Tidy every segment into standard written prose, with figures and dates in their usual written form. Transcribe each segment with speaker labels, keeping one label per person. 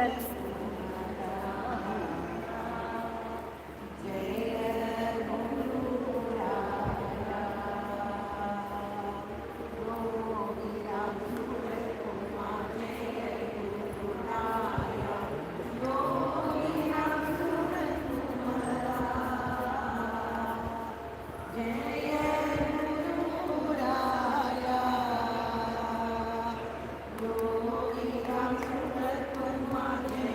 Speaker 1: Yogi Ramsuratkumar Ashram.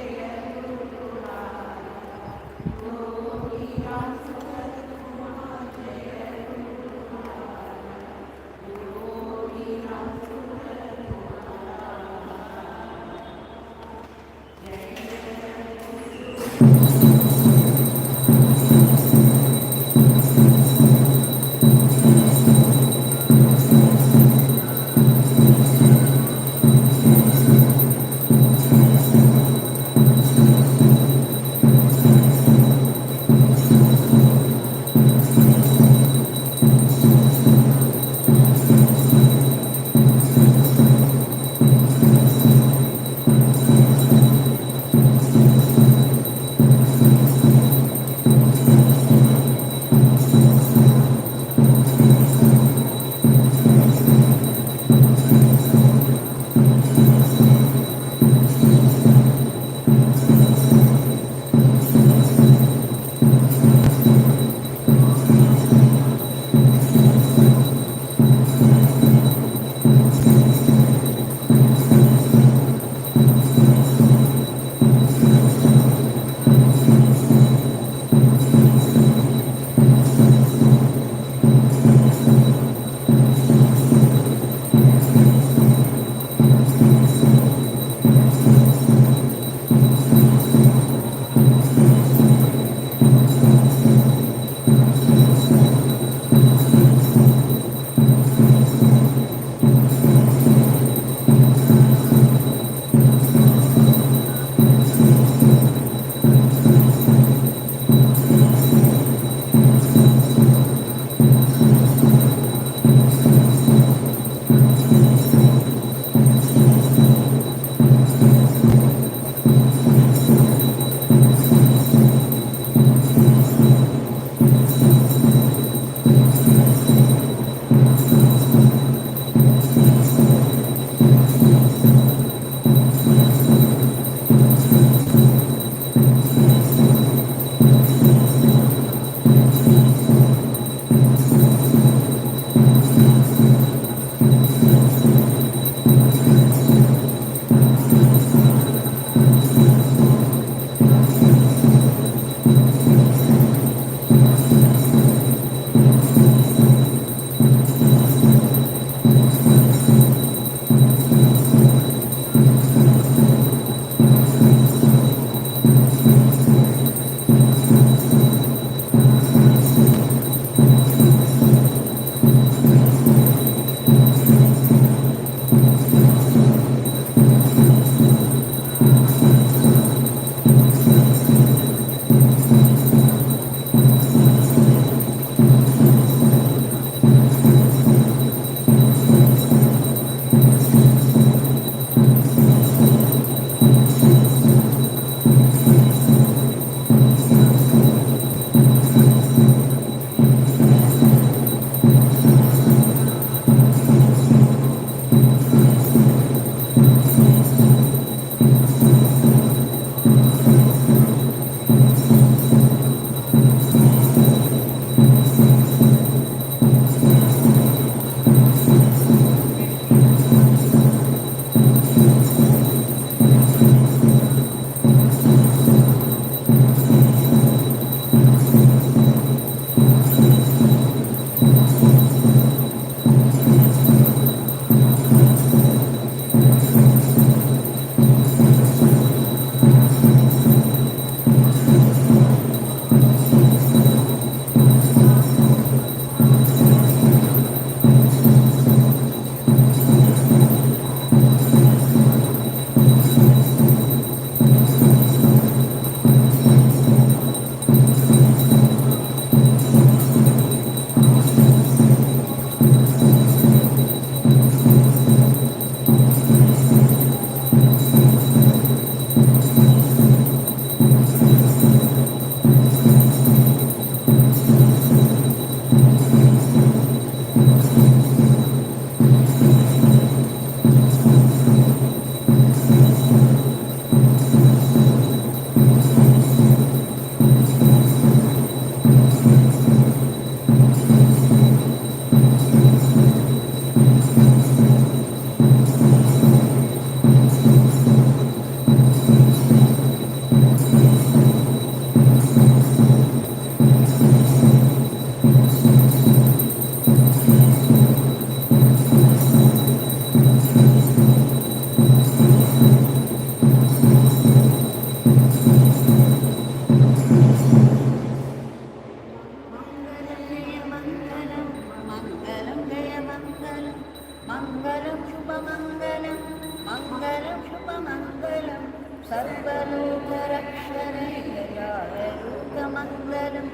Speaker 1: सर्वलोकरक्षणैकजालरूकमङ्गलं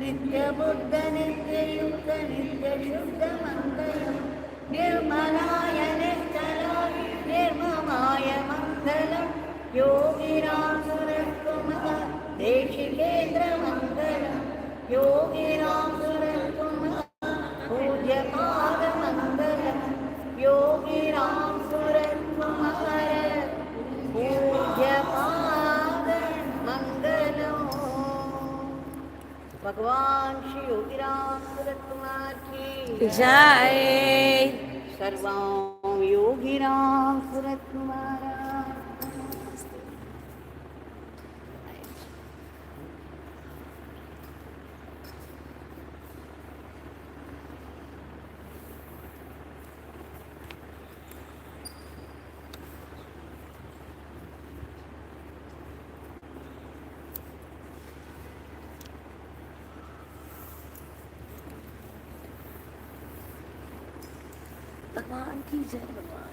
Speaker 1: नित्यबुद्धनित्ययुक्तनित्यशुद्धमङ्गलं निर्मलाय निश्चलाय निर्ममाय मङ्गलं योगिरामसुरत्कुमार देशिकेन्द्रमङ्गलं योगिरामसुरत्कुमार पूज्यपादमङ्गलं योगिरामसुरत्कुमार पूज्यपादमङ्गलं। भगवान श्री योगी रामसूरतकुमार की
Speaker 2: जय।
Speaker 1: सर्वं योगी रामसूरतकुमार।
Speaker 2: भगवान की जय। भगवान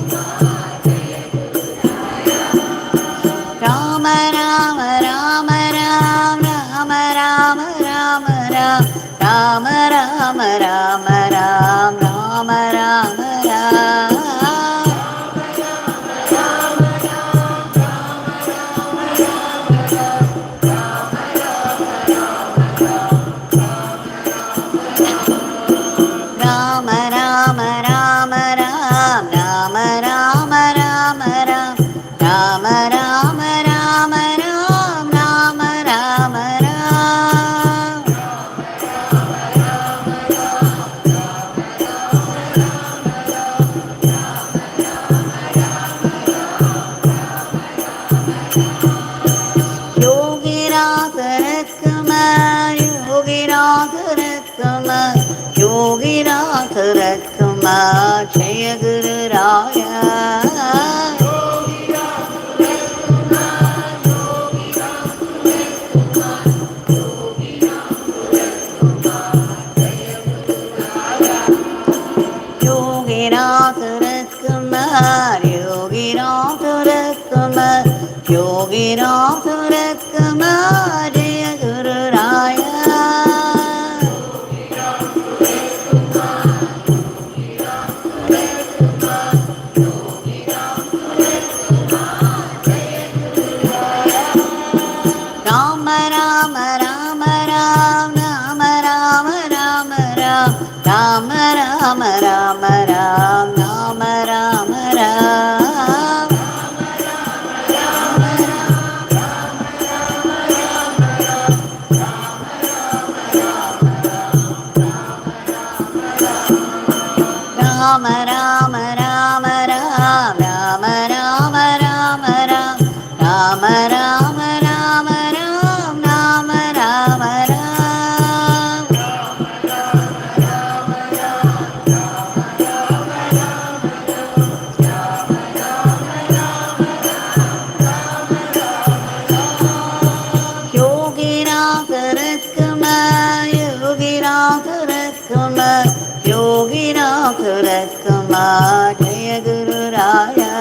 Speaker 3: Rama Rama Ram, Rama Rama Rama Ram, Rama Rama Ram. Yogi Ramsuratkumar, Yogi Ramsuratkumar, Yogi Ramsuratkumar, Jaya Guru Raya. Yogi Ramsuratkumar, Yogi Ramsuratkumar, Yogi Ramsuratkumar, Jaya Guru Raya. Rama Rama Rama Ram, Rama Rama Rama Ram, Rama Rama Rama Ram, Rama Rama Ram. Rama Rama Rama Ram, Rama Rama Rama Ram, Rama Rama Rama Ram, Rama Rama Ram. Yogi Ramsuratkumar, Yogi Ramsuratkumar, Yogi Ramsuratkumar, Jaya Guru Raya.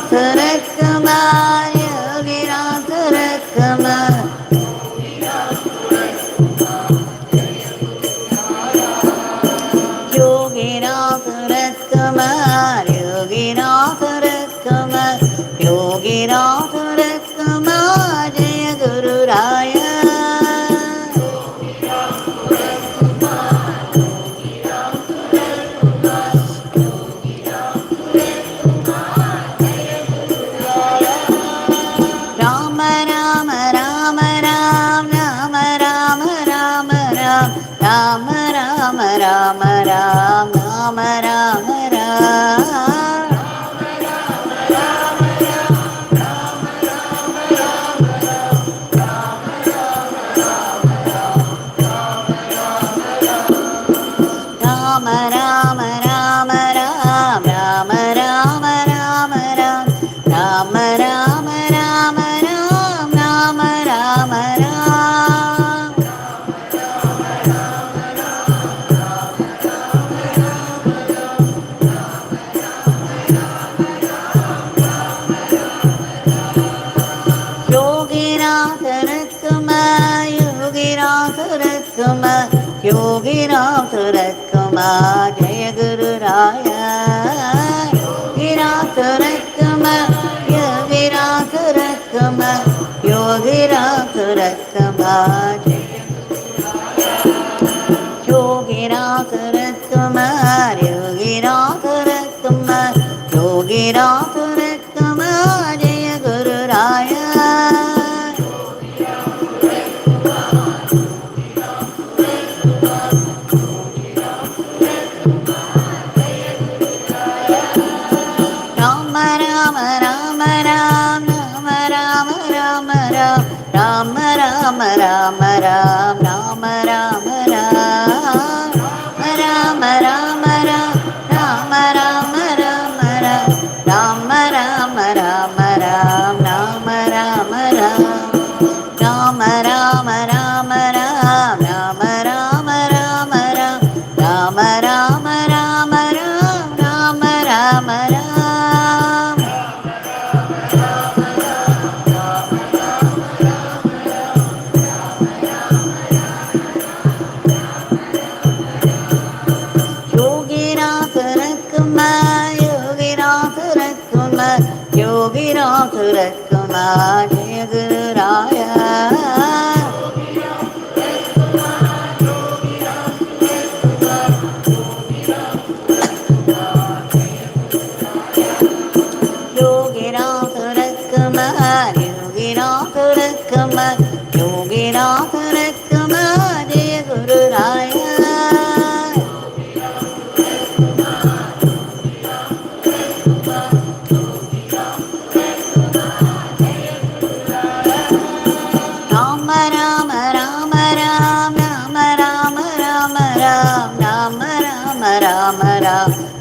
Speaker 3: Suratkumar, Yogi Ramsuratkumar. Yogi Ramsuratkumar, Yogi Ramsuratkumar, Yogi Ramsuratkumar, Jaya Guru Raya. Rama Rama Rama Ram, Rama Rama Rama Ram, Rama Rama Rama Ram, Rama Rama Ram. Rama Rama Rama Ram, Rama Rama Rama Ram, Rama Rama Rama Ram, Rama Rama Ram. Yogi Ramsuratkumar, Yogi Ramsuratkumar, Yogi Ramsuratkumar, Jaya Guru Raya. Yogi Ramsuratkumar, Yogi Ramsuratkumar, Yogi Ramsuratkumar, Yogi Ramsuratkumar, Yogi Ramsuratkumar, Yogi Ramsuratkumar, Jaya Guru Raya. Rama Rama Rama Ram, Rama Rama Rama Ram, Rama Rama Rama Ram, Rama Rama Ram. Rama Rama Ram, Rama Rama Rama Ram, Rama Rama Rama Ram, Rama Rama Ram. Rama Rama Rama Ram, Rama Rama Rama Ram, Rama Rama Rama Ram, Rama Rama Ram.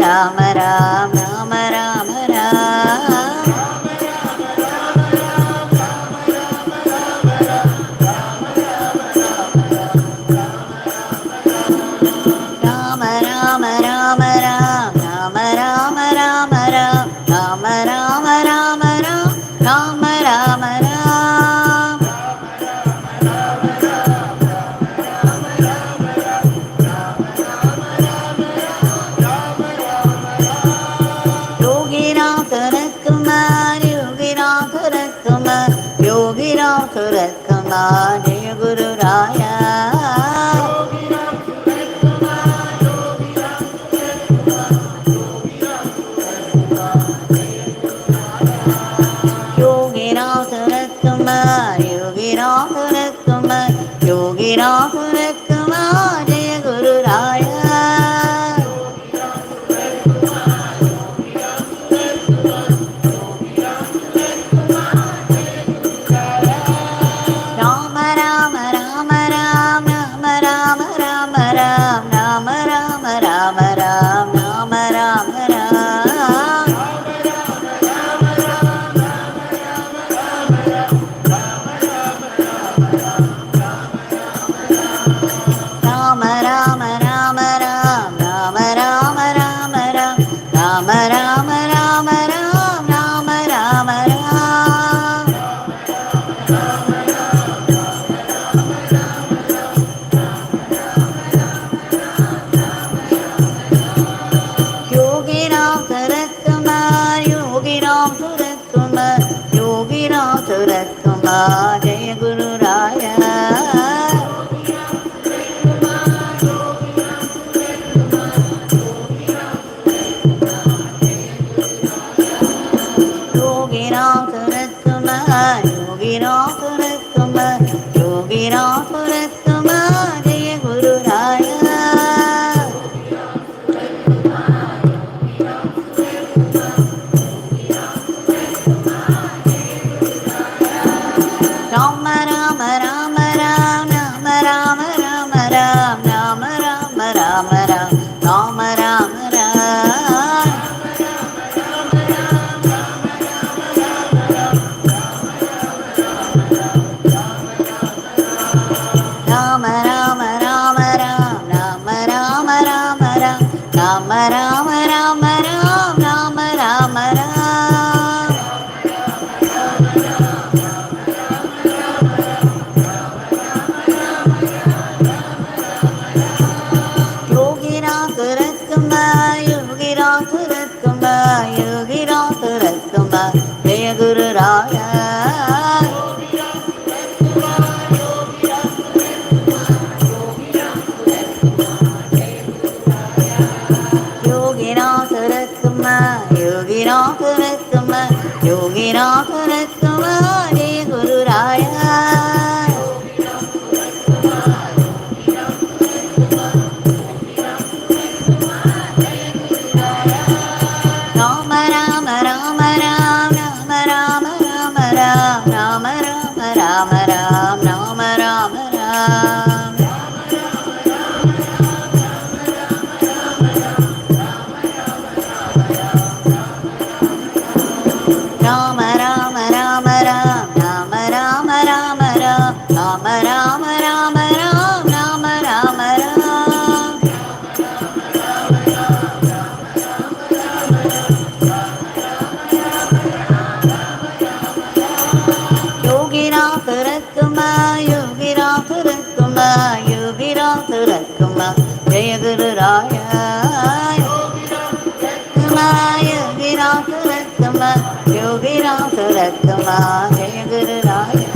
Speaker 3: Rama Ram, Rama Rama Ram. Rama Rama Rama Ram, Rama Rama Rama Ram, Rama Rama Rama Ram, Rama Rama Ram. Yogi Ramsuratkumar, Yogi Ramsuratkumar, Yogi Ramsuratkumar, Jaya Guru Raya. Yogi Ramsuratkumar, Yogi Ramsuratkumar, Yogi Ramsuratkumar, Jaya Guru Raya. Rama Rama Rama Ram, Rama Rama Rama Ram, Rama Rama Rama Ram, Rama Rama Ram. Rama Rama Rama Ram, Rama Rama Rama Ram, Rama Rama Rama Ram, Rama Rama Ram. Yogi Ramsuratkumar, Yogi Ramsuratkumar, Yogi Ramsuratkumar, Jaya Guru Raya. Yogi Ramsuratkumar, Yogi Ramsuratkumar, Yogi Ramsuratkumar, Jaya Guru Raya. Rama Rama Rama Ram, Rama Rama Rama Ram, Rama Rama Rama Ram, Rama Rama Ram. Rama Rama Rama Ram, Rama Rama Rama Ram, Rama Rama Rama Ram, Rama Rama Ram. Yogi Ramsuratkumar, Yogi Ramsuratkumar, Yogi Ramsuratkumar, Jaya Guru Raya. Yogi Ramsuratkumar, Yogi Ramsuratkumar, Yogi Ramsuratkumar, Jaya Guru Raya. Rama Rama Rama Ram, Rama Rama Rama Ram, Rama Rama Rama Ram, Rama Rama Ram. Rama Rama Rama Ram, Rama Rama Rama Ram, Rama Rama Rama Ram, Rama Rama Ram. Yogi Ramsuratkumar, Yogi Ramsuratkumar, Yogi Ramsuratkumar, Jaya Guru Raya. Yogi Ramsuratkumar, Yogi Ramsuratkumar, Jaya Guru Raya.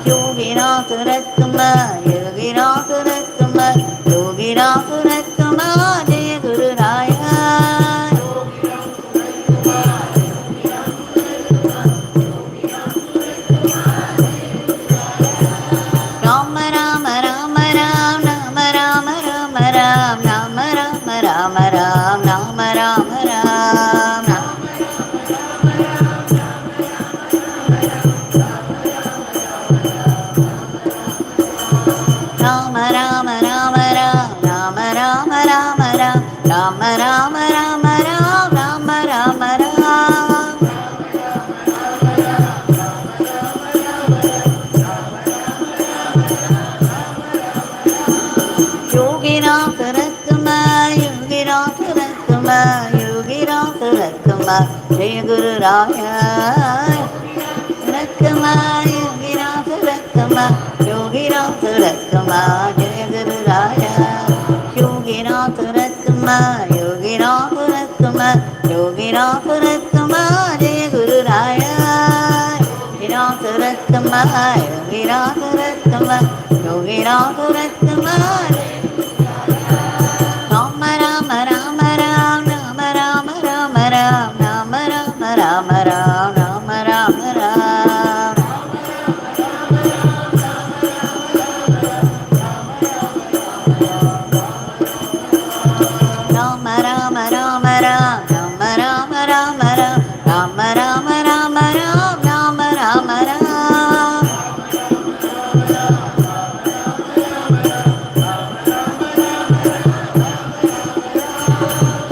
Speaker 3: Yogi Ramsuratkumar, Yogi Ramsuratkumar, Yogi Ramsuratkumar, Jaya Guru Raya. Rama Rama Rama Ram, Rama Rama Rama Ram, Rama Rama Rama Ram, Rama Rama Ram. Rama Rama Rama Ram, Rama Rama Rama Ram, Rama Rama Rama Suratkumar, Jaya Guru Raya. Suratkumar, Yogi Ramsuratkumar, Yogi Ramsuratkumar, Jaya Guru Raya. Yogi Ramsuratkumar, Yogi Ramsuratkumar, Yogi Ramsuratkumar, Jaya Guru Raya. Yogi Ramsuratkumar, Yogi Ramsuratkumar, Yogi Ramsuratkumar. Rama Rama Rama Ram, Rama Rama Rama Ram, Rama Rama Rama Ram, Rama Rama Ram. Rama Rama Rama Ram, Rama Rama Rama Ram, Rama Rama Rama Ram, Rama Rama Ram.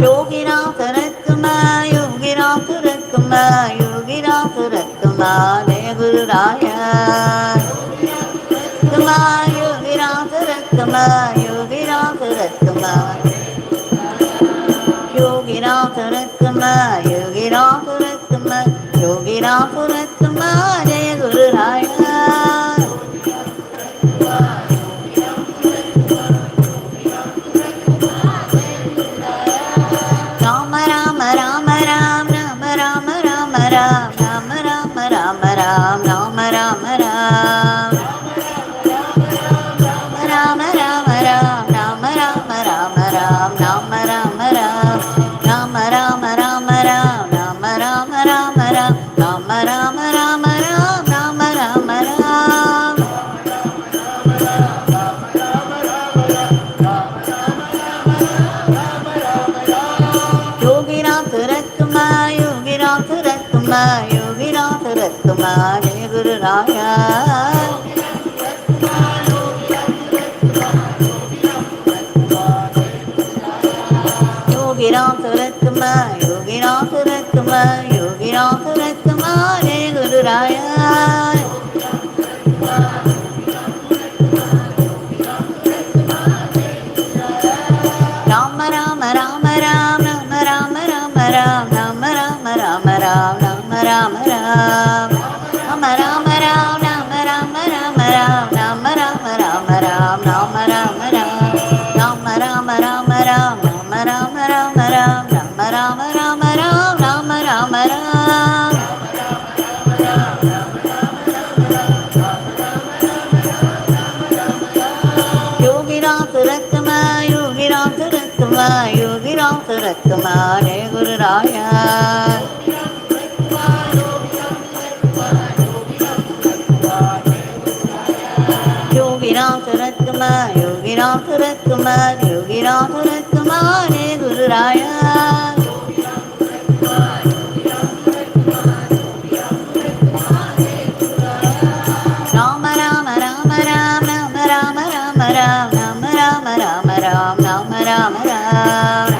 Speaker 3: Yogi Ramsuratkumar, Yogi Ramsuratkumar, Yogi Ramsuratkumar, Jaya Guru Raya. Kumar, Yogi Ramsuratkumar, Yogi Ramsuratkumar. Yogi Ramsuratkumar, Yogi Ramsuratkumar, Yogi Ramsuratkumar, Jaya Guru Raya. Rama Rama Rama Ram, Rama Rama Rama Ram, Rama Rama Rama Ram, Rama Rama Ram. Rama Rama Ram, Rama Rama Rama Ram, Rama Rama Ram. Rama Rama Rama Ram, Rama Rama Rama Ram, Rama Rama Rama Ram, Rama Rama Ram. Yogi Ramsuratkumar, Yogi Ramsuratkumar, Yogi Ramsuratkumar, Jaya Guru Raya. Yogi Ramsuratkumar, Yogi Ramsuratkumar, Yogi Ramsuratkumar, Jaya Guru Raya. Rama Rama Rama Ram, Rama Rama Rama Ram, Rama Rama Rama Ram, Rama Rama Ram. Rama Rama Ram, Rama Rama Rama Ram, Rama Rama Rama Ram, Rama Rama Ram. Rama Rama Rama Ram, Rama Rama Rama Ram, Rama Rama Rama Ram, Rama Rama Ram. Yogi Ramsuratkumar, Yogi Ramsuratkumar, Yogi Ramsuratkumar, Jaya Guru Raya. Yogi Ramsuratkumar, Yogi Ramsuratkumar, Yogi Ramsuratkumar, Jaya Guru Raya. Rama Rama Rama Ram, Rama Rama Rama Ram, Rama Rama Rama Ram, Rama Rama Ram.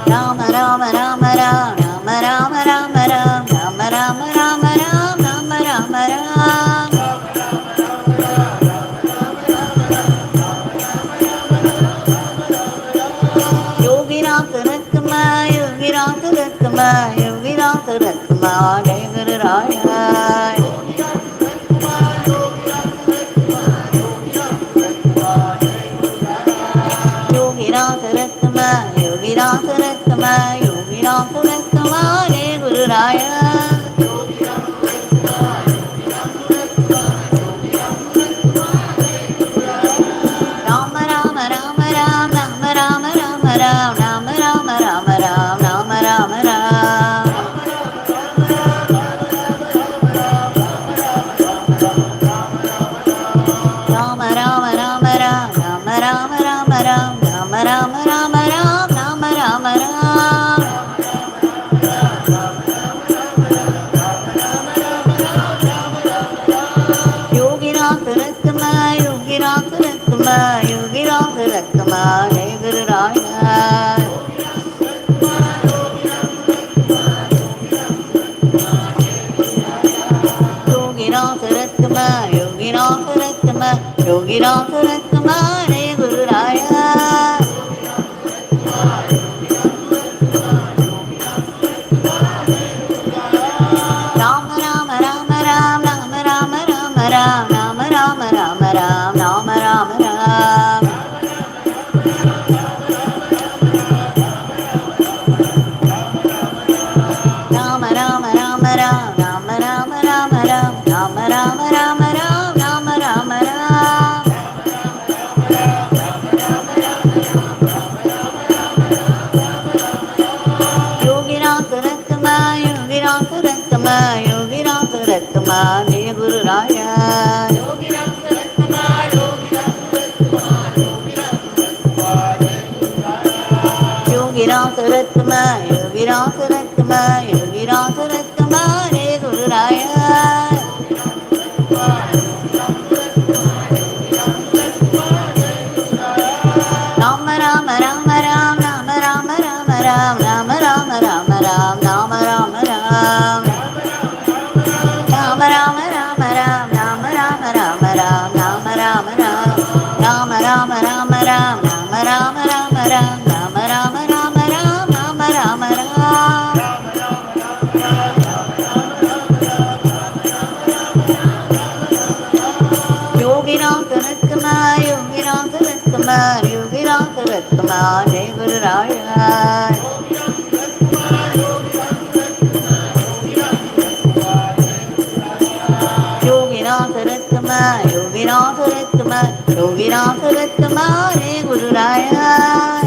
Speaker 3: Rama Rama Rama Ram, Rama Rama Rama Ram, Rama Rama Rama Ram, Rama Rama Ram. Yogi Ramsuratkumar, Yogi Ramsuratkumar, Yogi Ramsuratkumar, Jaya Guru Raya. Yogi Ramsuratkumar, Yogi Ramsuratkumar, Yogi Ramsuratkumar, Jaya Guru Raya. Rama Rama Rama Ram, Rama Rama Rama Ram, Rama Rama Rama Ram, Rama Rama Ram. Rama Rama Rama Ram, Rama Rama Rama Ram, Rama Rama Rama Ram, Rama Rama Ram. Yogi Ramsuratkumar, Yogi Ramsuratkumar, Yogi Ramsuratkumar, Jaya Guru Raya. Yogi Ramsuratkumar, Yogi Ramsuratkumar, Yogi Ramsuratkumar, Jaya Guru Raya. Rama Rama Ram, Rama Rama Rama Ram, Rama Rama Rama Ram, Rama Rama Ram. Yogi Ramsuratkumar, Yogi Ramsuratkumar, Yogi Ramsuratkumar, Jai Guru Raya. Yogi Ramsuratkumar, Yogi Ramsuratkumar, Yogi Ramsuratkumar, Jai Guru Raya.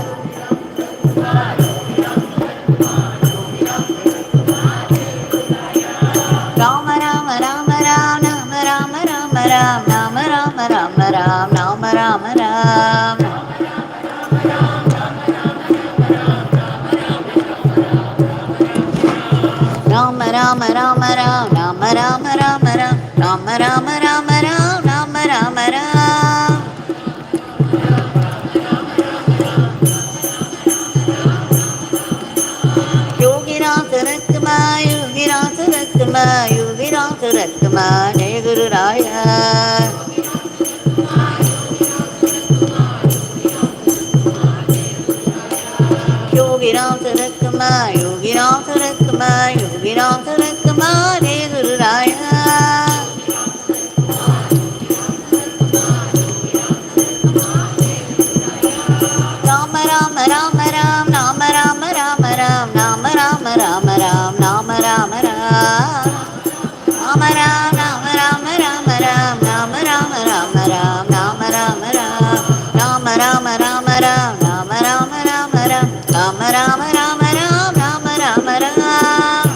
Speaker 3: Rama Rama Rama Ram, Rama Rama Rama Ram, Rama Rama Rama Ram, Rama Rama Ram. Rama Rama Rama Ram, Rama Rama Rama Ram, Rama Rama Rama Ram, Rama Rama Ram. Yogi Ramsuratkumar, Yogi Ramsuratkumar, Yogi Ramsuratkumar, Jai Guru Raya. Yogi Ramsuratkumar, Yogi Ramsuratkumar, Yogi Ramsuratkumar, Jai Guru Raya. Rama Rama Rama Ram, Rama Rama Rama Ram, Rama Rama Rama Ram, Rama Rama Ram. Rama Ram, Rama Rama Rama Ram, Rama Rama Rama Ram, Rama Rama Ram. Rama Rama Rama Ram, Rama Rama Rama Ram, Rama Rama Rama Ram, Rama Rama Ram.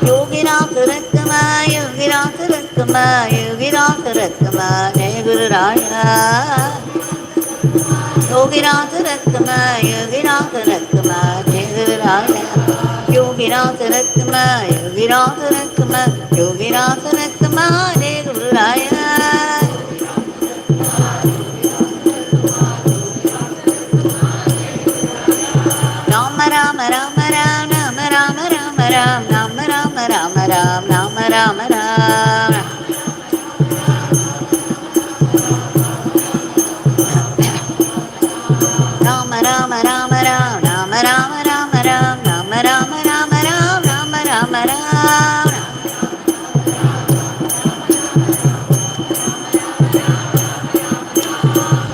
Speaker 3: Yogi Ramsuratkumar, Yogi Ramsuratkumar, Yogi Ramsuratkumar, Jai Guru Raya. Yogi Ramsuratkumar, Yogi Ramsuratkumar, Jai Guru Raya. Yogi Ramsuratkumar, Yogi Ramsuratkumar, Yogi Ramsuratkumar, Jai Guru Raya. Rama Rama Rama Ram, Rama Rama Rama Ram, Rama Rama Rama Ram, Rama Rama Ram. Rama Rama Rama Ram, Rama Rama Rama Ram, Rama Rama Rama Ram, Rama Rama Ram.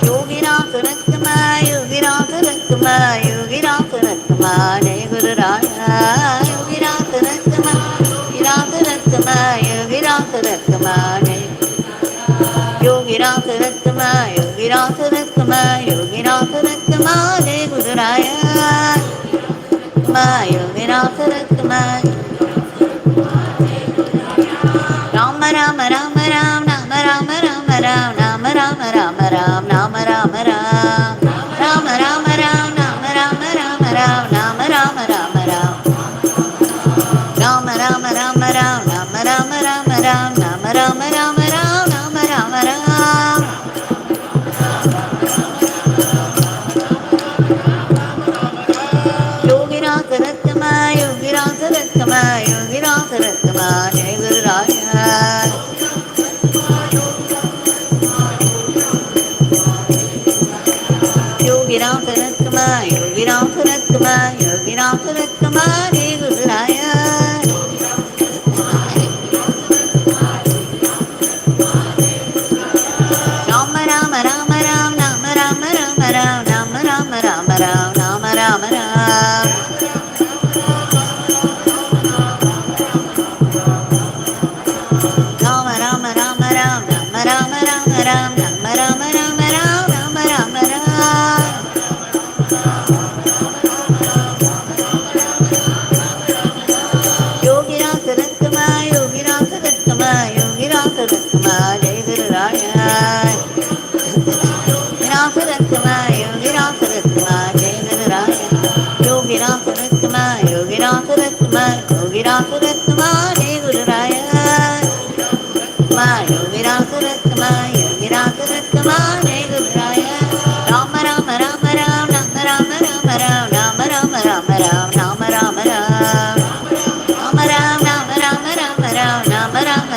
Speaker 3: Yogi Ramsuratkumar, Yogi Ramsuratkumar, Yogi Ramsuratkumar, Jai Guru Raya. Yogi Ramsuratkumar, Yogi Ramsuratkumar, Yogi Ramsuratkumar, Jai. Yogi Ramsuratkumar, Yogi Ramsuratkumar, Yogi Ramsuratkumar, Jai Guru Raya. Yogi Ramsuratkumar. Rama Rama Rama Ram, Rama Rama Rama Ram, Rama Rama Rama Ram, Rama Rama Ram. Rama Rama Ram, Rama Rama Rama Ram, Rama Rama Rama Ram. Rama Rama Rama Ram, Rama Rama Rama Ram, Rama Rama Rama Ram, Rama Rama Ram. Yogi Ramsuratkumar, Yogi Ramsuratkumar, Yogi Ramsuratkumar, Jai Guru Raya.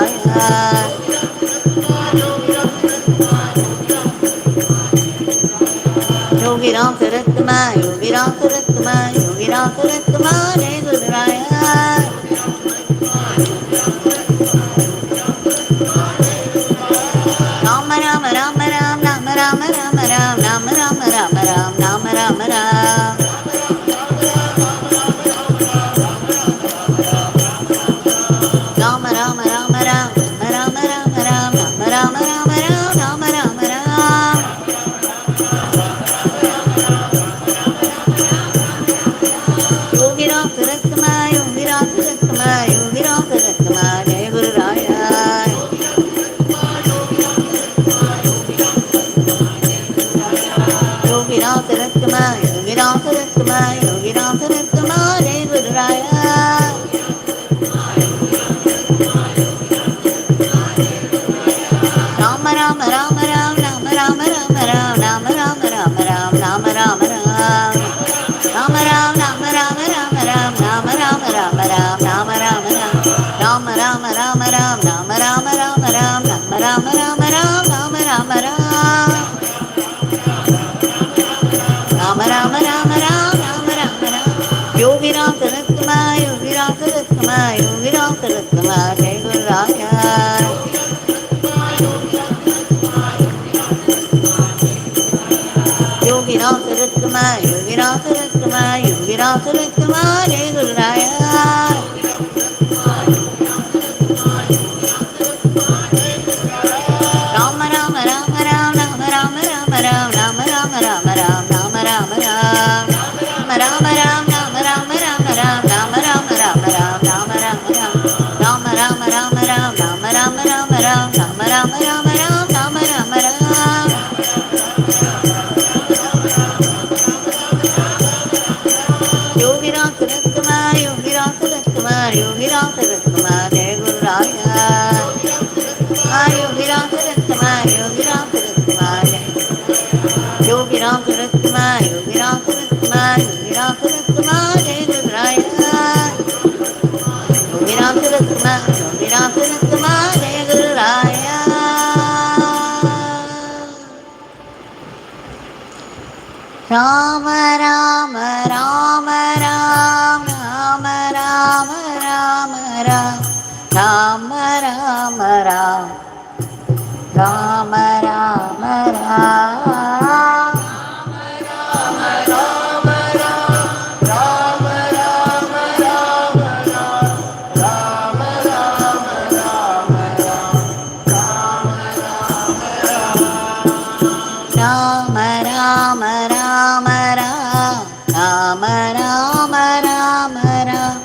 Speaker 3: Raya. Yogi Ramsuratkumar, Yogi Ramsuratkumar, Yogi Ramsuratkumar, Jai Guru Raya. Rama Rama Rama Ram, Rama Rama Rama Ram, Rama Rama Rama Ram, Rama Rama Ram. Rama Rama Rama Ram, Rama Rama Ram, Rama Rama Rama Ram, Rama Rama Ram. Yogi Ramsuratkumar, Yogi Ramsuratkumar, Yogi Ramsuratkumar, Jai Guru Raya. Yogi Ramsuratkumar, Yogi Ramsuratkumar, Yogi Ramsuratkumar, Jai Guru Raya. Rama Rama Rama Ram, Rama Rama Rama Ram, Rama Rama Rama Ram, Rama Rama Ram. Rama Ram, Rama Rama Rama Ram, Rama Rama Rama Ram, Rama Rama Ram. Rama Rama Rama Ram, Rama Rama Rama Ram, Rama Rama Rama Ram, Rama Rama Ram. Rama Rama Rama Ram, Rama Rama Ram. Yogi Ramsuratkumar, Yogi Ramsuratkumar, Yogi Ramsuratkumar, Jai Guru Raya. Yogi Ramsuratkumar, Yogi Ramsuratkumar, Yogi Ramsuratkumar, Jai Guru Raya. Rama Rama Rama Ram, Rama Rama Rama Ram, Rama Rama Rama Ram, Rama Rama Ram. Rama Ram, Rama Rama Rama Ram, Rama Rama Rama Ram, Rama Rama Ram. Rama Rama Rama Ram, Rama Rama Rama Ram, Rama Rama Rama Ram, Rama Rama Ram. Yogi Ramsuratkumar, Yogi Ramsuratkumar, Yogi Ramsuratkumar, Jai Guru Raya. Yogi Ramsuratkumar, Yogi Ramsuratkumar, Yogi Ramsuratkumar, Yogi Ramsuratkumar, Yogi Ramsuratkumar, Jai Guru Raya. Yogi Ramsuratkumar, Yogi Ramsuratkumar, Jai Guru Raya. Rama Rama Rama Ram, Rama Rama Rama Ram, Rama Rama Ram, Rama Rama Ram. Rama Rama Rama Ram, Rama Rama Rama Ram,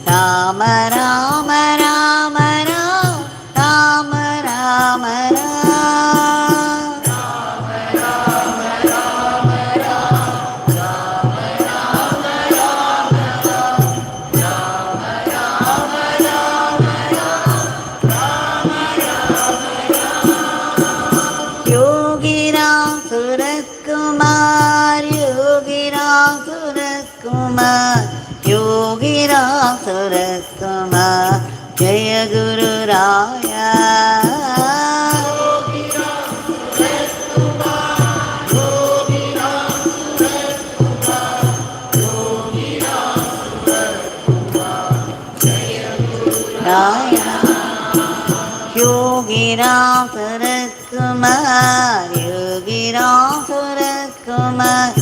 Speaker 3: Rama Rama Rama Ram, Rama Rama Ram. Yogi Ramsuratkumar, Yogi Ramsuratkumar, Yogi Ramsuratkumar, Jaya Guru Raya. Raya. Yogi Ramsuratkumar, Yogi Ramsuratkumar,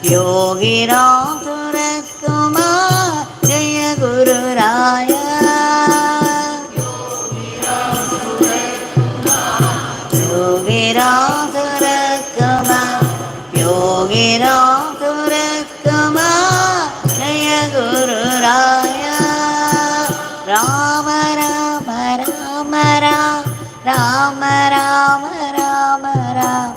Speaker 3: Yogi Ramsuratkumar, Jaya Guru Raya. Yogi Ramsuratkumar, Yogi Ramsuratkumar, Jaya Guru Raya. Rama Rama Rama Ram, Rama Rama Rama Ram,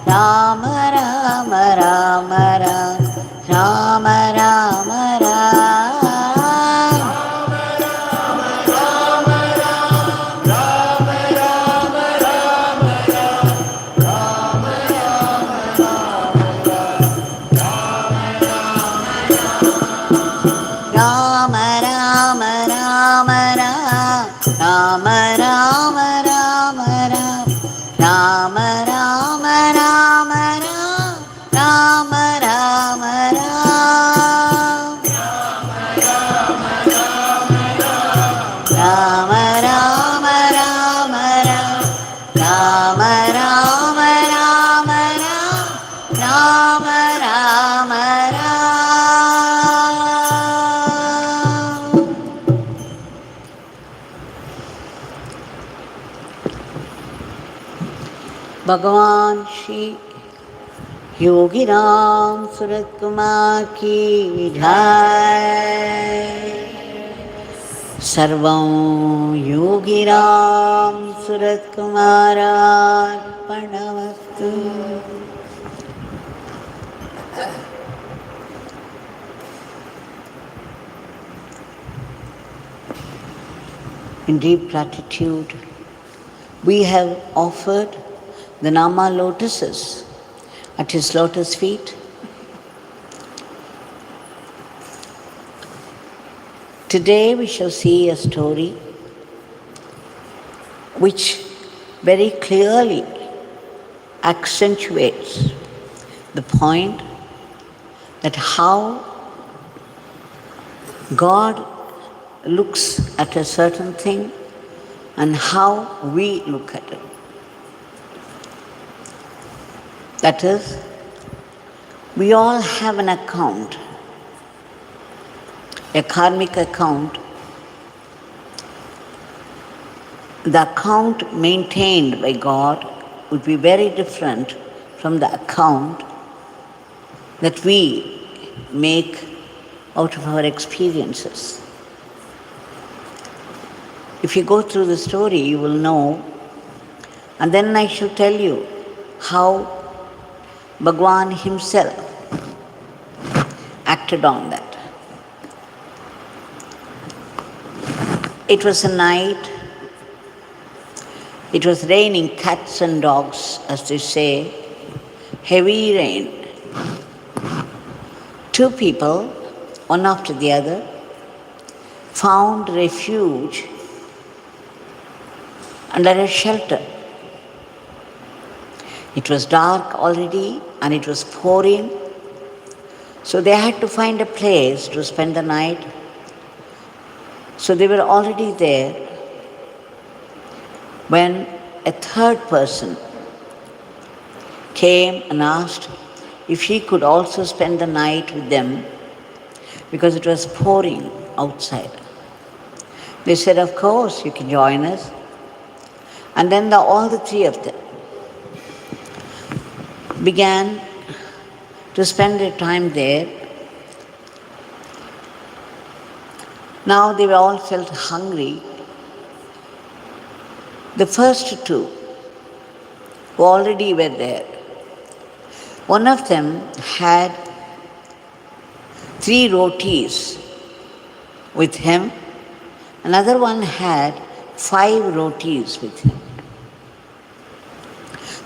Speaker 3: Rama Rama Rama Ram, Rama Rama Ram. Rama Rama Rama Ram, Rama Rama Bhagavan Shri Yogi Ramsuratkumar ki Jaya. Sarvam Yogi Ramsuratkumar Arpanamastu. In deep gratitude, we have offered the Nama lotuses at his lotus feet. Today we shall see a story which very clearly accentuates the point that how God looks at a certain thing and how we look at it. That is, we all have an account, a karmic account. The account maintained by God would be very different from the account that we make out of our experiences. If you go through the story, you will know, and then I shall tell you how Bhagwan himself acted on that. It was a night, it was raining cats and dogs, as they say, heavy rain. Two people, one after the other, found refuge under a shelter. It was dark already and it was pouring, so they had to find a place to spend the night. So they were already there when a third person came and asked if he could also spend the night with them because it was pouring outside. They said, of course, you can join us. And then all the three of them began to spend their time there. Now they all felt hungry. The first two who already were there, one of them had 3 rotis with him, another one had 5 rotis with him.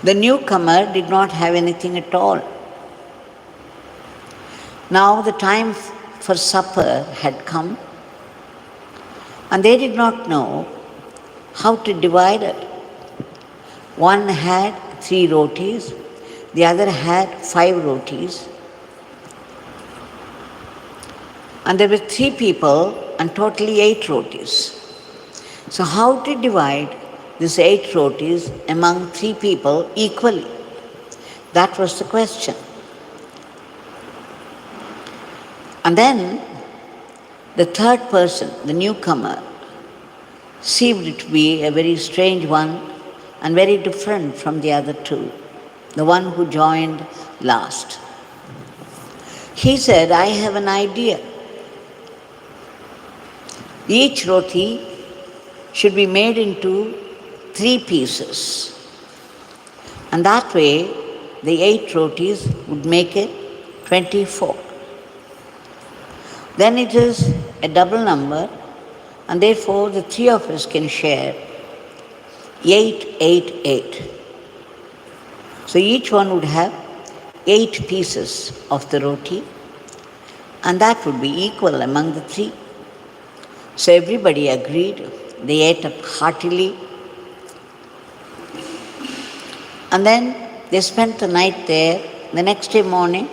Speaker 3: The newcomer did not have anything at all. Now the time for supper had come, and they did not know how to divide it. One had 3 rotis, the other had 5 rotis. And there were 3 people and totally 8 rotis. So how to divide these 8 rotis among 3 people equally? That was the question. And then the third person, the newcomer, seemed to be a very strange one and very different from the other 2, the one who joined last. He said, I have an idea. Each roti should be made into 3 pieces. And that way, the 8 rotis would make it 24. Then it is a double number, and therefore the 3 of us can share 8, 8, 8. So each one would have 8 pieces of the roti, and that would be equal among the 3. So everybody agreed. They ate up heartily. And then they spent the night there. The next day morning,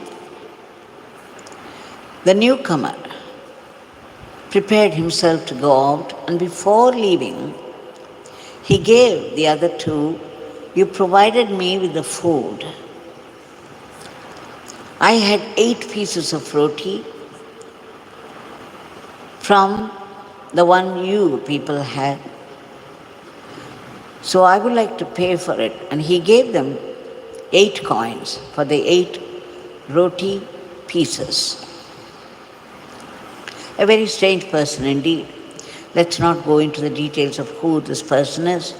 Speaker 3: the newcomer prepared himself to go out, and before leaving, he gave the other 2, you provided me with the food. I had 8 pieces of roti from the one you people had. So I would like to pay for it. And he gave them 8 coins for the 8 roti pieces. A very strange person indeed. Let's not go into the details of who this person is.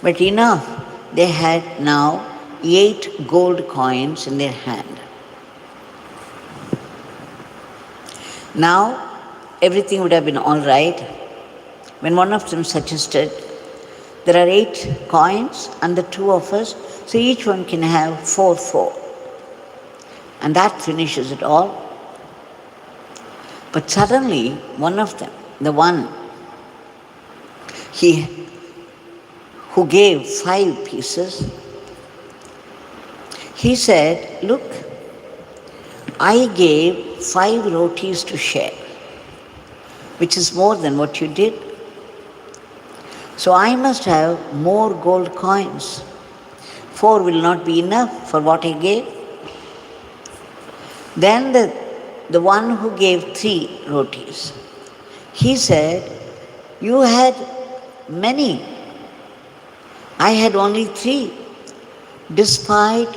Speaker 3: But enough, they had now 8 gold coins in their hand. Now, everything would have been all right when one of them suggested, there are 8 coins and the 2 of us, so each one can have 4. And that finishes it all. But suddenly, one of them, the one who gave 5 pieces, he said, look, I gave 5 rotis to share, which is more than what you did. So I must have more gold coins. 4 will not be enough for what I gave. Then the one who gave 3 rotis, he said, you had many. I had only 3. Despite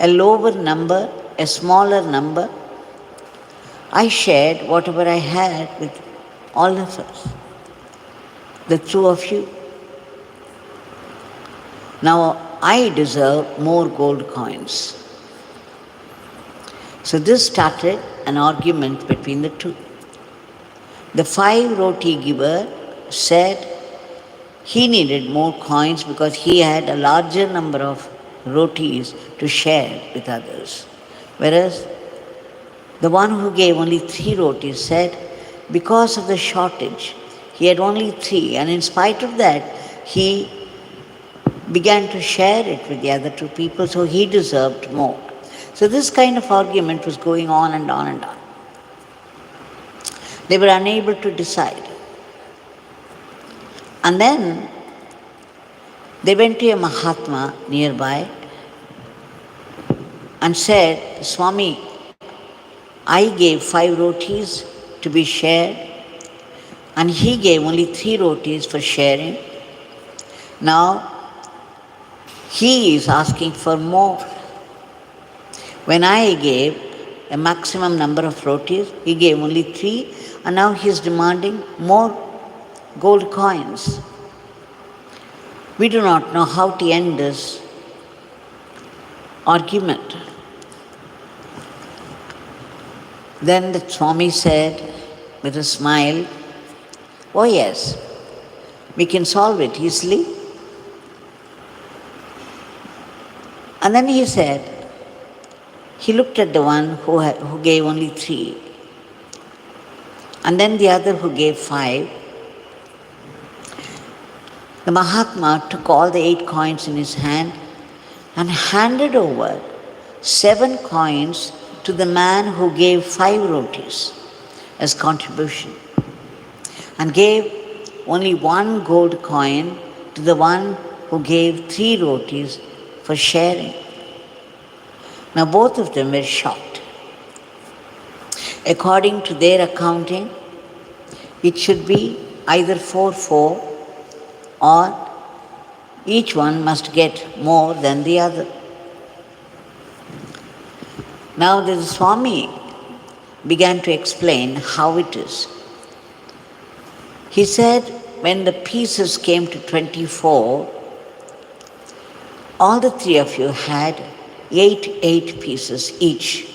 Speaker 3: a lower number, a smaller number, I shared whatever I had with all of us, the 2 of you. Now I deserve more gold coins. So this started an argument between the 2. The 5 roti giver said he needed more coins because he had a larger number of rotis to share with others. Whereas the one who gave only 3 rotis said because of the shortage, he had only 3, and in spite of that, he began to share it with the other 2 people, so he deserved more. So this kind of argument was going on and on and on. They were unable to decide. And then they went to a Mahatma nearby and said, Swami, I gave 5 rotis to be shared, and he gave only 3 rotis for sharing. Now, he is asking for more. When I gave a maximum number of rotis, he gave only 3, and now he is demanding more gold coins. We do not know how to end this argument. Then the Swami said with a smile, oh yes, we can solve it easily. And then he said, he looked at the one who gave only 3, and then the other who gave 5. The Mahatma took all the 8 coins in his hand and handed over 7 coins to the man who gave 5 rotis as contribution, and gave only 1 gold coin to the one who gave 3 rotis for sharing. Now both of them were shocked. According to their accounting, it should be either 4 or each one must get more than the other. Now the Swami began to explain how it is. He said when the pieces came to 24, all the 3 of you had 8 pieces each.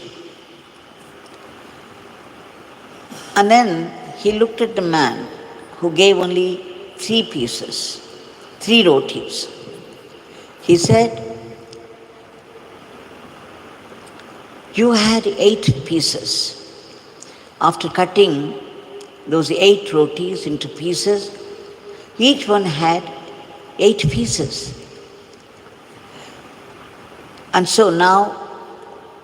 Speaker 3: And then he looked at the man who gave only 3 pieces, 3 rotis. He said, you had 8 pieces. After cutting those 8 rotis into pieces, each one had 8 pieces. And so now,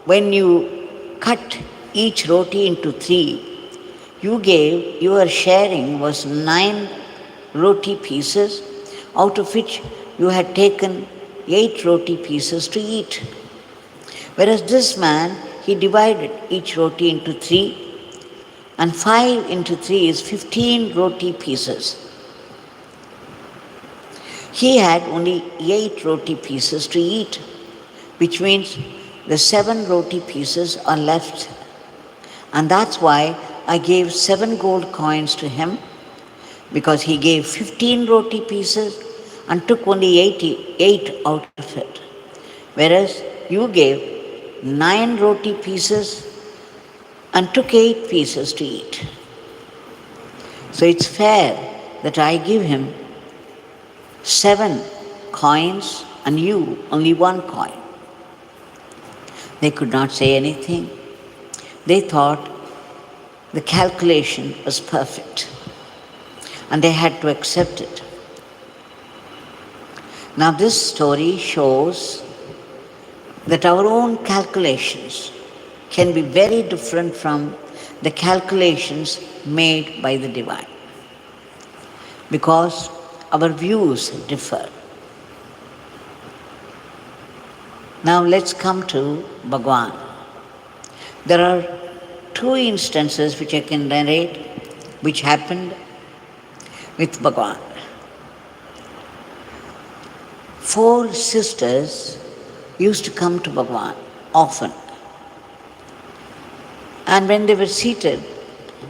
Speaker 3: when you cut each roti into 3, your sharing was 9 roti pieces, out of which you had taken 8 roti pieces to eat. Whereas this man, he divided each roti into 3, and 5 into 3 is 15 roti pieces. He had only 8 roti pieces to eat, which means the 7 roti pieces are left. And that's why I gave 7 gold coins to him, because he gave 15 roti pieces and took only 88 out of it. Whereas you gave 9 roti pieces and took 8 pieces to eat. So it's fair that I give him 7 coins and you only 1 coin. They could not say anything. They thought the calculation was perfect and they had to accept it. Now this story shows that our own calculations can be very different from the calculations made by the divine, because our views differ. Now let's come to Bhagwan. There are 2 instances which I can narrate which happened with Bhagwan. 4 sisters used to come to Bhagwan often. And when they were seated,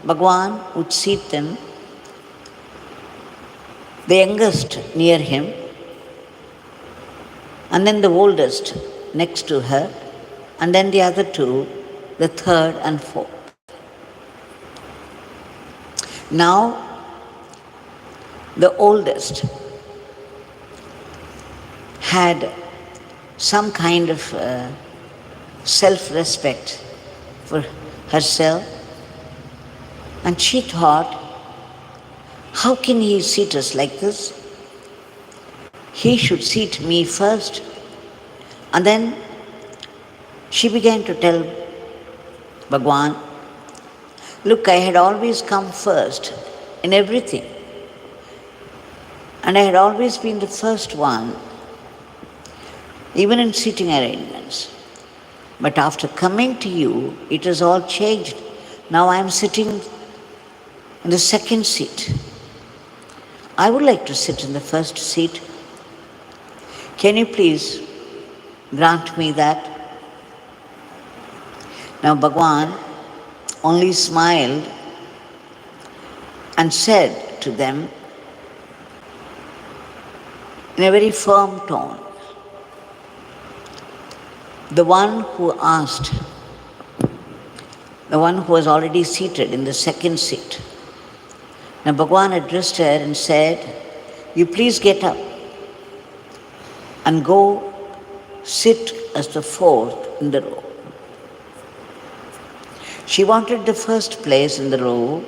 Speaker 3: Bhagwan would seat them, the youngest near him, and then the oldest next to her, and then the other 2, the 3rd and 4th. Now, the oldest had some kind of self-respect for herself, and she thought, how can he seat us like this? He should seat me first. And then she began to tell Bhagwan, look, I had always come first in everything. And I had always been the first one, even in seating arrangements. But after coming to you, it has all changed. Now I am sitting in the 2nd seat. I would like to sit in the 1st seat. Can you please grant me that? Now Bhagwan only smiled and said to them in a very firm tone, the one who asked, the one who was already seated in the 2nd seat. Now Bhagwan addressed her and said, you please get up and go sit as the 4th in the row. She wanted the 1st place in the row,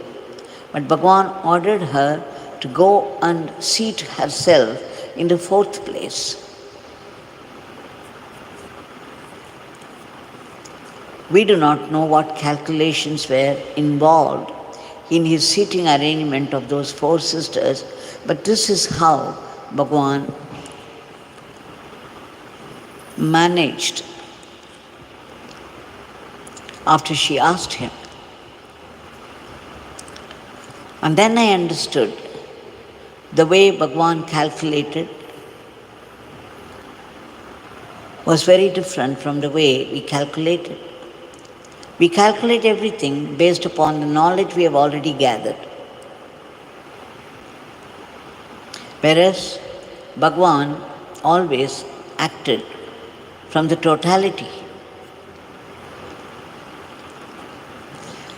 Speaker 3: but Bhagwan ordered her to go and seat herself in the 4th place. We do not know what calculations were involved in his seating arrangement of those 4 sisters, but this is how Bhagwan managed after she asked him. And then I understood the way Bhagwan calculated was very different from the way we calculated. We calculate everything based upon the knowledge we have already gathered. Whereas Bhagwan always acted from the totality.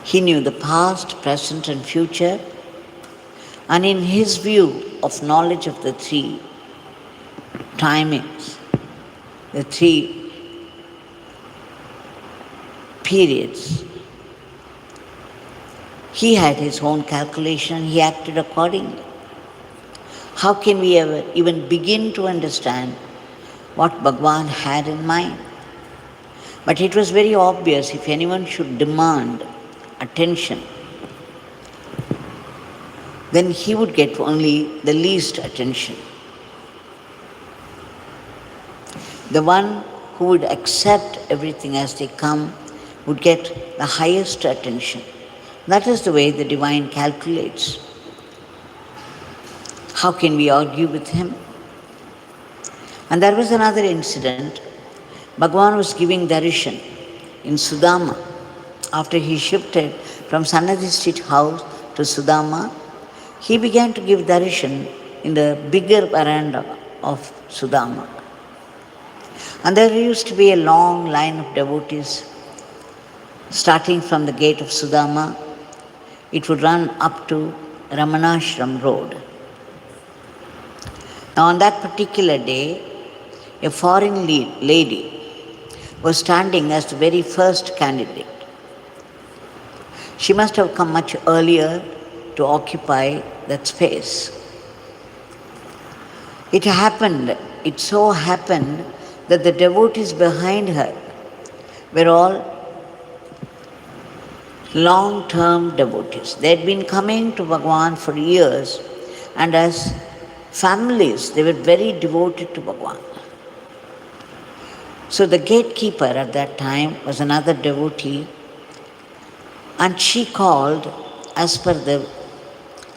Speaker 3: He knew the past, present and future, and in his view of knowledge of the 3 timings, the 3 periods, he had his own calculation, he acted accordingly. How can we ever even begin to understand what Bhagwan had in mind? But it was very obvious if anyone should demand attention, then he would get only the least attention. The one who would accept everything as they come would get the highest attention. That is the way the divine calculates. How can we argue with him? And there was another incident. Bhagavan was giving darshan in Sudama. After he shifted from Sannadhi Street house to Sudama, he began to give darshan in the bigger veranda of Sudama. And there used to be a long line of devotees starting from the gate of Sudama. It would run up to Ramanashram Road. Now on that particular day, a foreign lady was standing as the very first candidate. She must have come much earlier to occupy that space. It so happened that the devotees behind her were all long-term devotees. They had been coming to Bhagavan for years, and as families, they were very devoted to Bhagavan. So the gatekeeper at that time was another devotee, and she called, as per the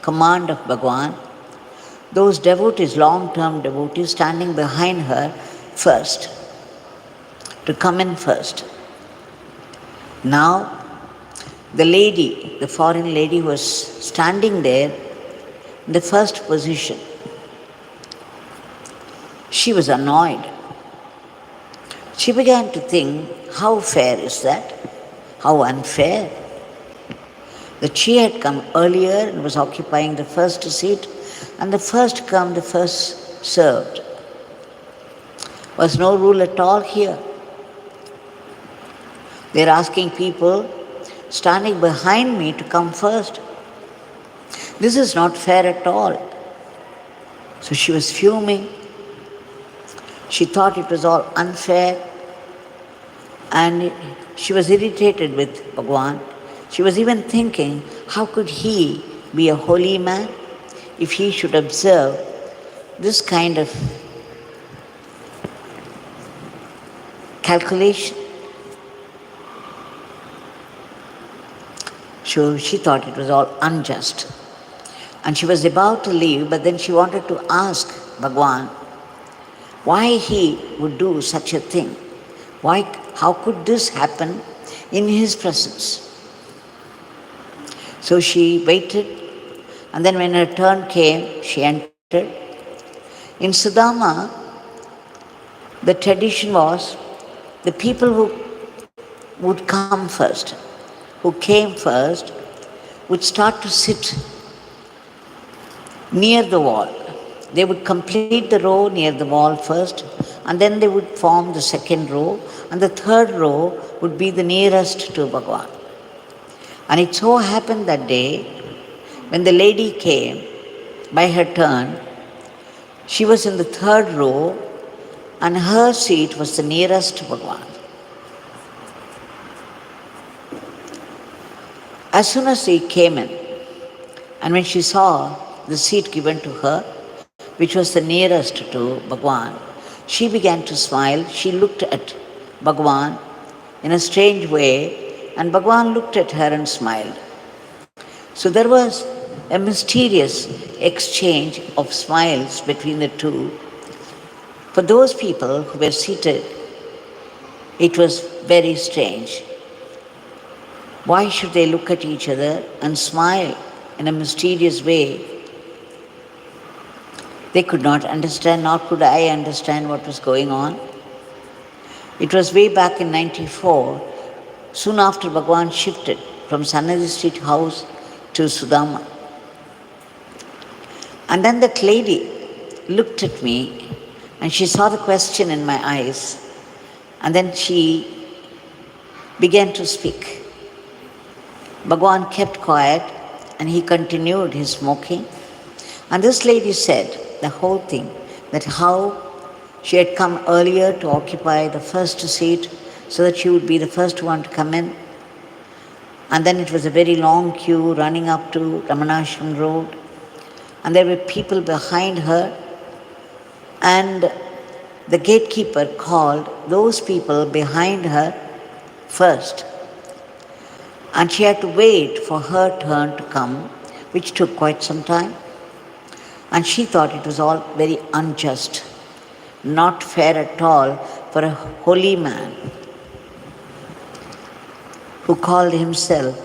Speaker 3: command of Bhagavan, those devotees, long-term devotees, standing behind her first, to come in first. Now, the lady, the foreign lady, was standing there in the first position. She was annoyed. She began to think, how fair is that? How unfair. That she had come earlier and was occupying the first seat, and the first come, the first served. Was no rule at all here. They're asking people standing behind me to come first. This is not fair at all. So she was fuming. She thought it was all unfair, and she was irritated with Bhagavan. She was even thinking, how could he be a holy man if he should observe this kind of calculation? So she thought it was all unjust. And she was about to leave, but then she wanted to ask Bhagavan why he would do such a thing. How could this happen in his presence? So she waited, and then when her turn came, she entered. In Sudama, the tradition was the people who would come first, who came first, would start to sit near the wall. They would complete the row near the wall first, and then they would form the second row, and the third row would be the nearest to Bhagavan. And it so happened that day, when the lady came by her turn, she was in the third row, and her seat was the nearest to Bhagavan. As soon as she came in, and when she saw the seat given to her, which was the nearest to Bhagavan, she began to smile. She looked at Bhagavan in a strange way, and Bhagavan looked at her and smiled. So there was a mysterious exchange of smiles between the two. For those people who were seated, it was very strange. Why should they look at each other and smile in a mysterious way? They could not understand, nor could I understand what was going on. It was way back in 94, soon after Bhagavan shifted from Sannadhi Street house to Sudama. And then that lady looked at me, and she saw the question in my eyes, and then she began to speak. Bhagavan kept quiet, and he continued his smoking. And this lady said the whole thing, that how she had come earlier to occupy the first seat so that she would be the first one to come in. And then it was a very long queue running up to Ramanashram Road, and there were people behind her, and the gatekeeper called those people behind her first. And she had to wait for her turn to come, which took quite some time. And she thought it was all very unjust. not fair at all for a holy man who called himself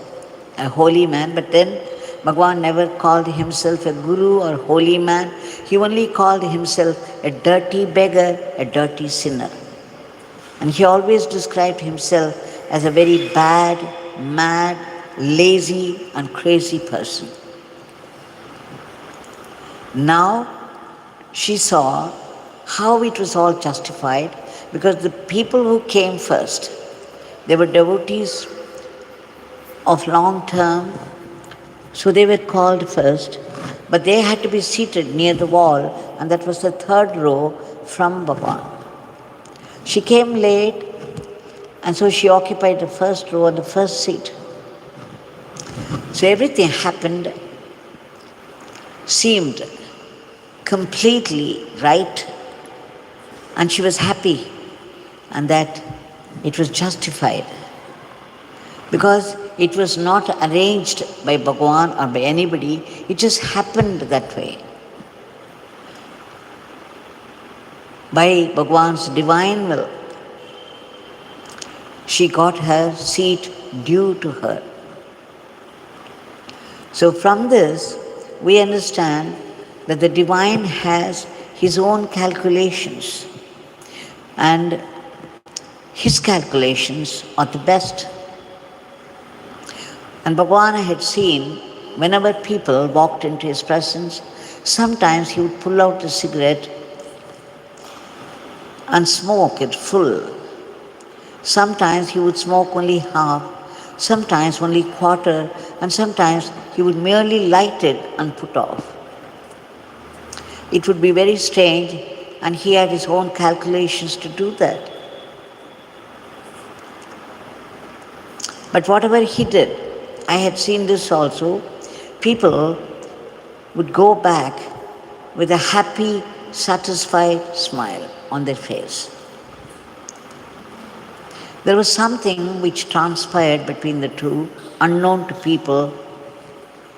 Speaker 3: a holy man, but then Bhagavan never called himself a guru or holy man. He only called himself a dirty beggar, a dirty sinner. And he always described himself as a very bad, mad, lazy and crazy person. Now she saw how it was all justified, because the people who came first, they were devotees of long term, so they were called first, but they had to be seated near the wall, and that was the third row from Bhagavan. She came late, and so she occupied the first row and the first seat. So everything happened, seemed completely right, and she was happy, and that it was justified, because it was not arranged by Bhagavan or by anybody, it just happened that way. By Bhagavan's divine will, she got her seat due to her. So from this, we understand that the divine has his own calculations, and his calculations are the best. And Bhagavan had seen, whenever people walked into his presence, sometimes he would pull out a cigarette and smoke it full. Sometimes he would smoke only half, sometimes only quarter, and sometimes he would merely light it and put off. It would be very strange, and he had his own calculations to do that. But whatever he did, I had seen this also, people would go back with a happy, satisfied smile on their face. There was something which transpired between the two, unknown to people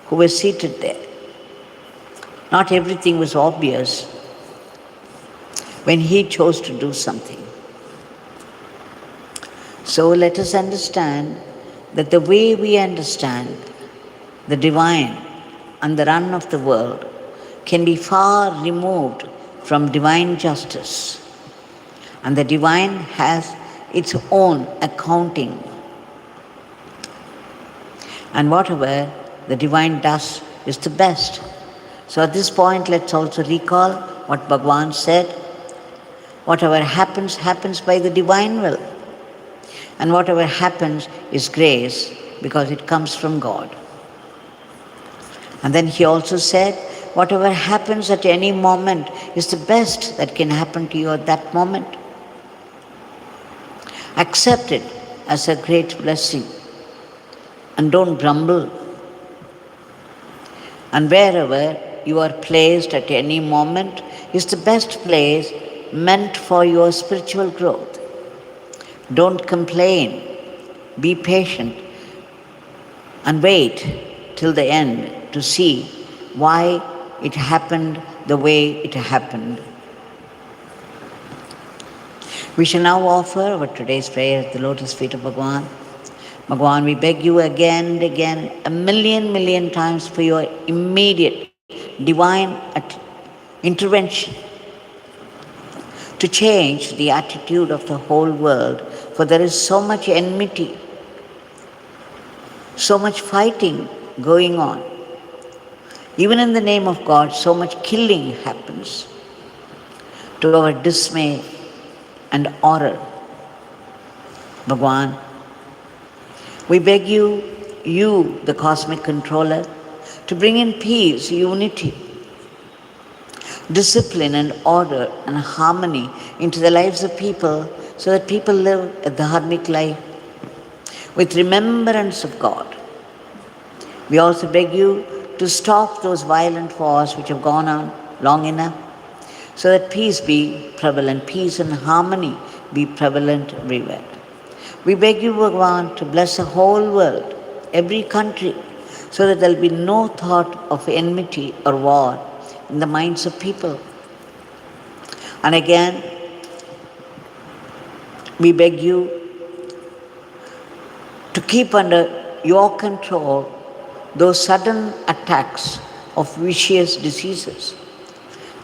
Speaker 3: who were seated there. Not everything was obvious when he chose to do something. So let us understand that the way we understand the divine and the run of the world can be far removed from divine justice. And the divine has its own accounting. And whatever the divine does is the best. So at this point, let's also recall what Bhagavan said. Whatever happens, happens by the divine will. And whatever happens is grace, because it comes from God. And then he also said, whatever happens at any moment is the best that can happen to you at that moment. Accept it as a great blessing and don't grumble. And wherever you are placed at any moment is the best place meant for your spiritual growth. Don't complain, be patient, and wait till the end to see why it happened the way it happened. We shall now offer our today's prayer at the lotus feet of Bhagavan. Bhagavan, we beg you again and again, a million times for your immediate divine intervention to change the attitude of the whole world, for there is so much enmity, so much fighting going on. Even in the name of God, so much killing happens, to our dismay and horror. Bhagavan, we beg you, the cosmic controller, to bring in peace, unity, discipline and order and harmony into the lives of people, so that people live a dharmic life with remembrance of God. We also beg you to stop those violent wars which have gone on long enough, so that peace be prevalent, peace and harmony be prevalent everywhere. We beg you, Bhagavan, to bless the whole world, every country, so that there will be no thought of enmity or war in the minds of people. And again, We beg you to keep under your control those sudden attacks of vicious diseases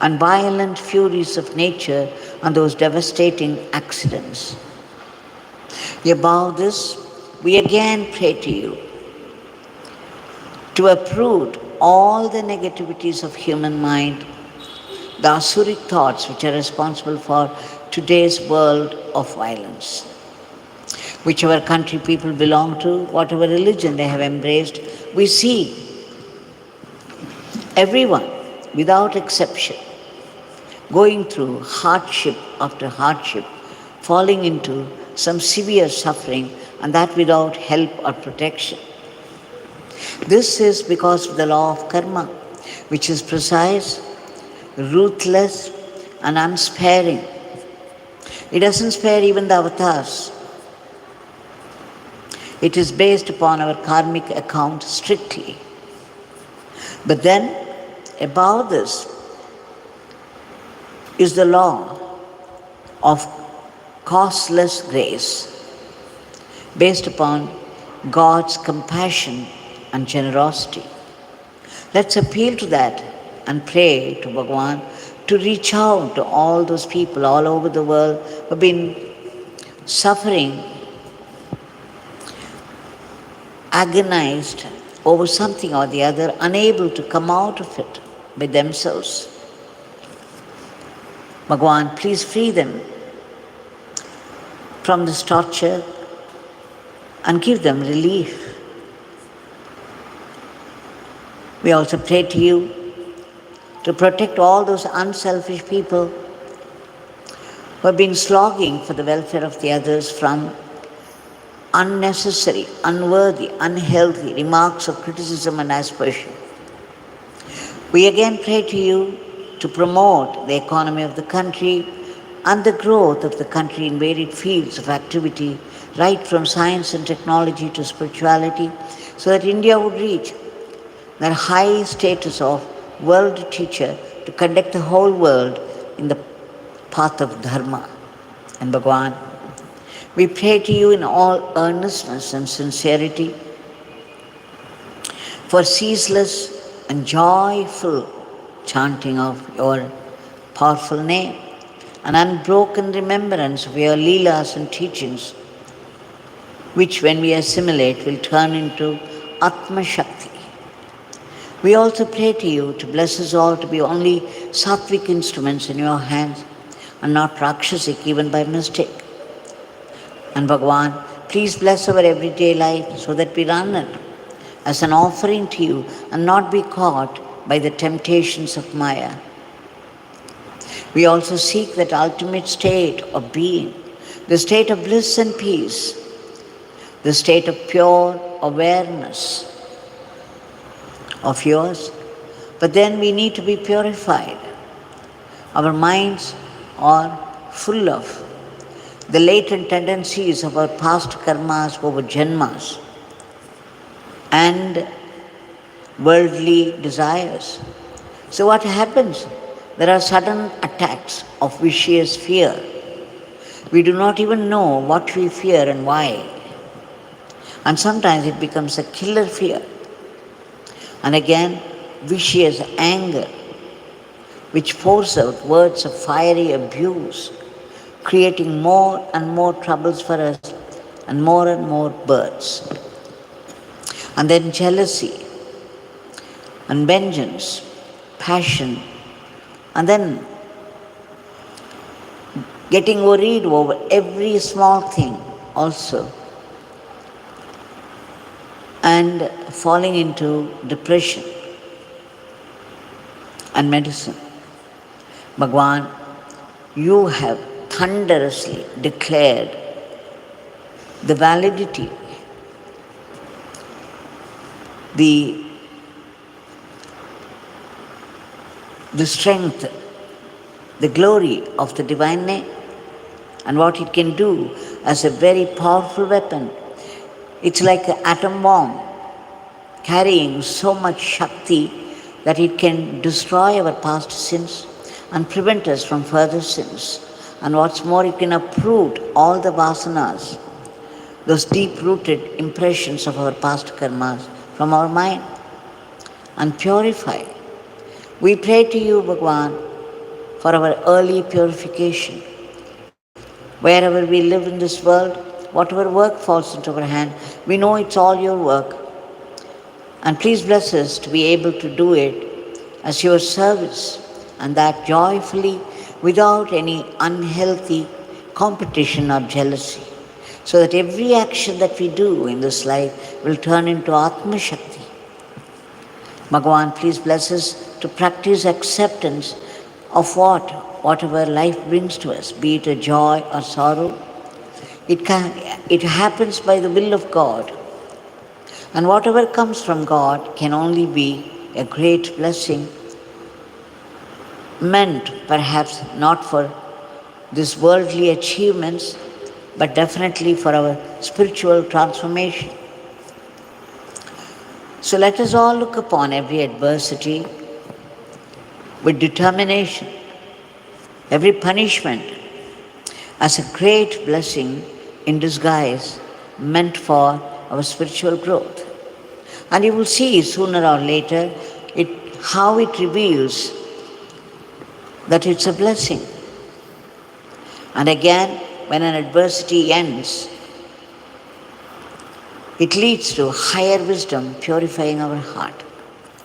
Speaker 3: and violent furies of nature and those devastating accidents. Above this, we again pray to you to uproot all the negativities of human mind, the asuric thoughts which are responsible for today's world of violence. Whichever country people belong to, whatever religion they have embraced, we see everyone, without exception, going through hardship after hardship, falling into some severe suffering, and that without help or protection. This is because of the law of karma, which is precise, ruthless, and unsparing. It doesn't spare even the avatars. It is based upon our karmic account strictly. But then, above this, is the law of causeless grace, based upon God's compassion and generosity. Let's appeal to that and pray to Bhagavan to reach out to all those people all over the world who have been suffering, agonized over something or the other, unable to come out of it by themselves. Bhagavan, please free them from this torture and give them relief. We also pray to you to protect all those unselfish people who have been slogging for the welfare of the others from unnecessary, unworthy, unhealthy remarks of criticism and aspersion. We again pray to you to promote the economy of the country and the growth of the country in varied fields of activity, right from science and technology to spirituality, so that India would reach that high status of world teacher to conduct the whole world in the path of dharma. And Bhagavan, we pray to you in all earnestness and sincerity for ceaseless and joyful chanting of your powerful name, an unbroken remembrance of your leelas and teachings, which when we assimilate will turn into Atma Shakti. We also pray to you to bless us all to be only sattvic instruments in your hands and not rakshasic even by mistake. And Bhagavan, please bless our everyday life so that we run it as an offering to you and not be caught by the temptations of Maya. We also seek that ultimate state of being, the state of bliss and peace, the state of pure awareness of yours. But then we need to be purified. Our minds are full of the latent tendencies of our past karmas over janmas and worldly desires. So what happens? There are sudden attacks of vicious fear. We do not even know what we fear and why. And sometimes it becomes a killer fear. And again, vicious anger, which pours out words of fiery abuse, creating more and more troubles for us and more births. And then jealousy and vengeance, passion, and then getting worried over every small thing also, and falling into depression and medicine. Bhagavan, you have thunderously declared the validity, the strength, the glory of the divine name and what it can do as a very powerful weapon. It's like an atom bomb carrying so much Shakti that it can destroy our past sins and prevent us from further sins And what's more, you can uproot all the vasanas, those deep-rooted impressions of our past karmas from our mind and purify. We pray to you, Bhagwan, for our early purification. Wherever we live in this world, whatever work falls into our hand, we know it's all your work. And please bless us to be able to do it as your service, and that joyfully, without any unhealthy competition or jealousy, so that every action that we do in this life will turn into Atma Shakti. Bhagavan, please bless us to practice acceptance of whatever life brings to us, be it a joy or sorrow. It happens by the will of God. And whatever comes from God can only be a great blessing, meant perhaps not for these worldly achievements, but definitely for our spiritual transformation. So let us all look upon every adversity with determination, every punishment as a great blessing in disguise, meant for our spiritual growth. And you will see sooner or later how it reveals that it's a blessing. And again, when an adversity ends, it leads to higher wisdom purifying our heart.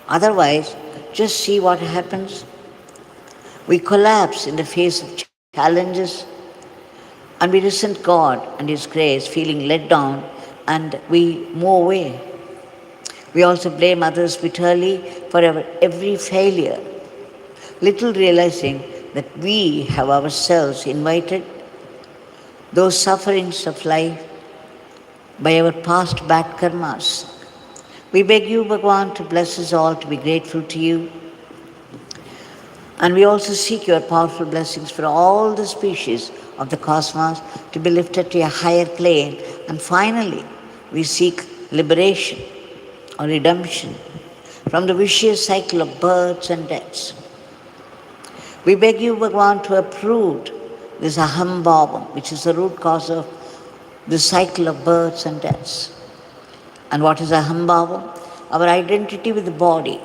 Speaker 3: Otherwise, just see what happens. We collapse in the face of challenges, and we resent God and His grace, feeling let down, and we move away. We also blame others bitterly for every failure, little realizing that we have ourselves invited those sufferings of life by our past bad karmas. We beg you, Bhagavan, to bless us all to be grateful to you. And we also seek your powerful blessings for all the species of the cosmos to be lifted to a higher plane. And finally, we seek liberation or redemption from the vicious cycle of births and deaths. We beg you, Bhagavan, to uproot this aham-bhavam, which is the root cause of the cycle of births and deaths. And what is aham-bhavam? Our identity with the body,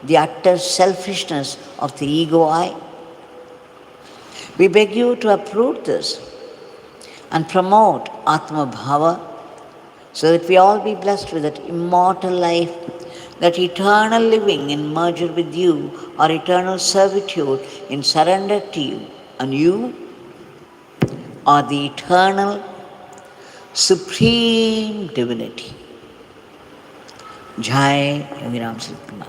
Speaker 3: the utter selfishness of the ego I. We beg you to uproot this and promote Atma Bhava, so that we all be blessed with that immortal life, that eternal living in merger with you, or eternal servitude in surrender to you. And you are the eternal, supreme divinity. Jaya, Yogi Ramsuratkumar.